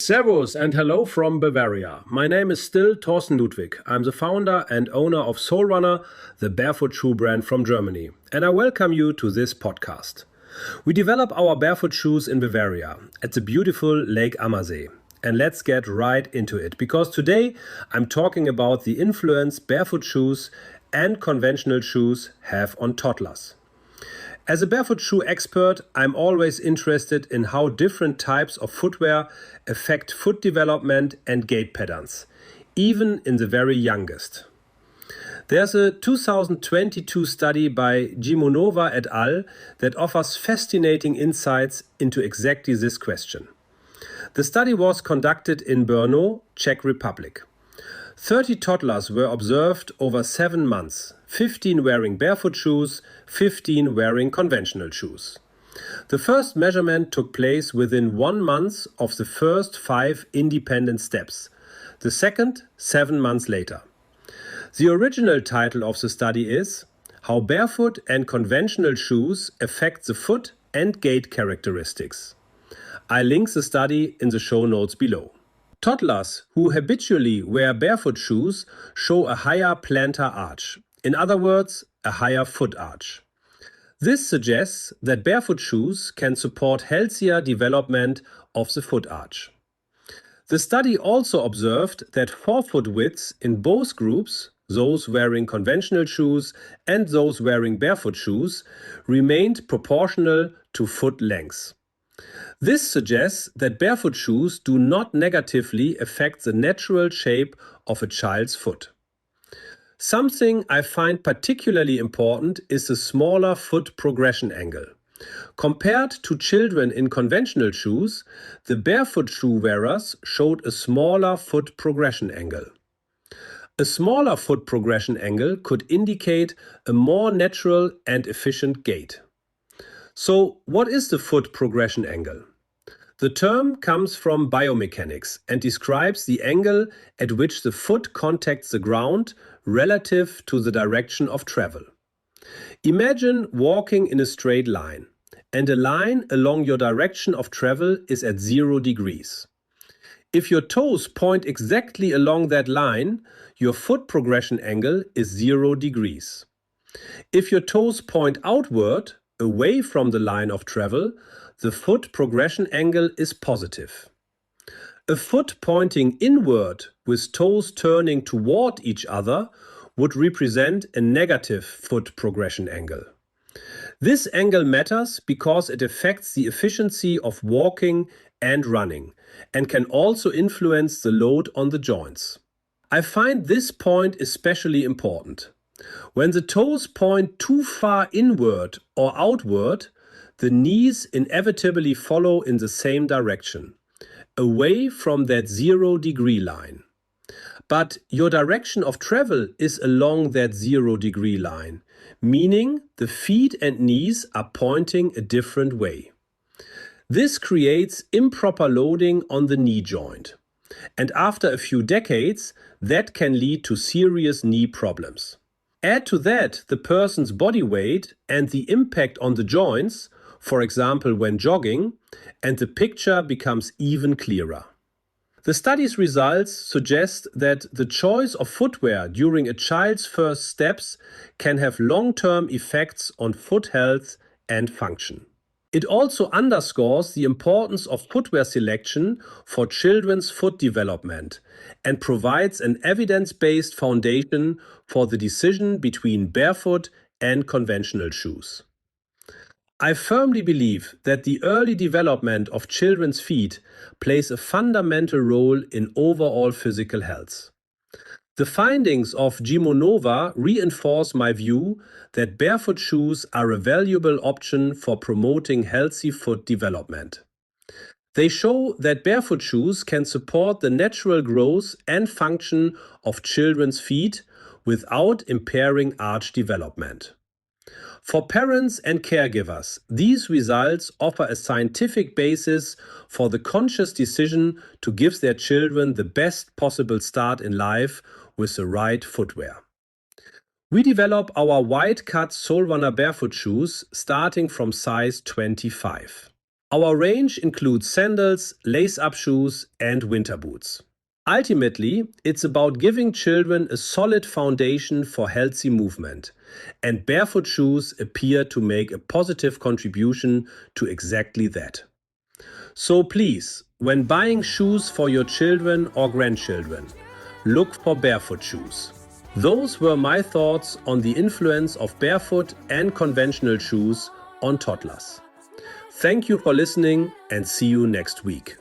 Servus and hello from Bavaria. My name is still Thorsten Ludwig. I'm the founder and owner of Soul Runner, the barefoot shoe brand from Germany. And I welcome you to this podcast. We develop our barefoot shoes in Bavaria at the beautiful Lake Ammersee. And let's get right into it, because today I'm talking about the influence barefoot shoes and conventional shoes have on toddlers. As a barefoot shoe expert, I'm always interested in how different types of footwear affect foot development and gait patterns, even in the very youngest. There's a 2022 study by Gimunová et al. That offers fascinating insights into exactly this question. The study was conducted in Brno, Czech Republic. 30 toddlers were observed over 7 months, 15 wearing barefoot shoes, 15 wearing conventional shoes. The first measurement took place within 1 month of the first 5 independent steps, the second 7 months later. The original title of the study is How Barefoot and Conventional Shoes Affect the Foot and Gait Characteristics. I link the study in the show notes below. Toddlers who habitually wear barefoot shoes show a higher plantar arch, in other words, a higher foot arch. This suggests that barefoot shoes can support healthier development of the foot arch. The study also observed that forefoot widths in both groups, those wearing conventional shoes and those wearing barefoot shoes, remained proportional to foot length. This suggests that barefoot shoes do not negatively affect the natural shape of a child's foot. Something I find particularly important is the smaller foot progression angle. Compared to children in conventional shoes, the barefoot shoe wearers showed a smaller foot progression angle. A smaller foot progression angle could indicate a more natural and efficient gait. So, what is the foot progression angle? The term comes from biomechanics and describes the angle at which the foot contacts the ground relative to the direction of travel. Imagine walking in a straight line, and a line along your direction of travel is at 0 degrees. If your toes point exactly along that line, your foot progression angle is 0 degrees. If your toes point outward, away from the line of travel, the foot progression angle is positive. A foot pointing inward with toes turning toward each other would represent a negative foot progression angle. This angle matters because it affects the efficiency of walking and running and can also influence the load on the joints. I find this point especially important. When the toes point too far inward or outward, the knees inevitably follow in the same direction, away from that 0 degree line. But your direction of travel is along that 0 degree line, meaning the feet and knees are pointing a different way. This creates improper loading on the knee joint. And after a few decades, that can lead to serious knee problems. Add to that the person's body weight and the impact on the joints, for example when jogging, and the picture becomes even clearer. The study's results suggest that the choice of footwear during a child's first steps can have long-term effects on foot health and function. It also underscores the importance of footwear selection for children's foot development and provides an evidence-based foundation for the decision between barefoot and conventional shoes. I firmly believe that the early development of children's feet plays a fundamental role in overall physical health. The findings of Gimunová reinforce my view that barefoot shoes are a valuable option for promoting healthy foot development. They show that barefoot shoes can support the natural growth and function of children's feet without impairing arch development. For parents and caregivers, these results offer a scientific basis for the conscious decision to give their children the best possible start in life with the right footwear. We develop our wide-cut Soul Runner barefoot shoes starting from size 25. Our range includes sandals, lace-up shoes, and winter boots. Ultimately, it's about giving children a solid foundation for healthy movement, and barefoot shoes appear to make a positive contribution to exactly that. So please, when buying shoes for your children or grandchildren, look for barefoot shoes. Those were my thoughts on the influence of barefoot and conventional shoes on toddlers. Thank you for listening and see you next week.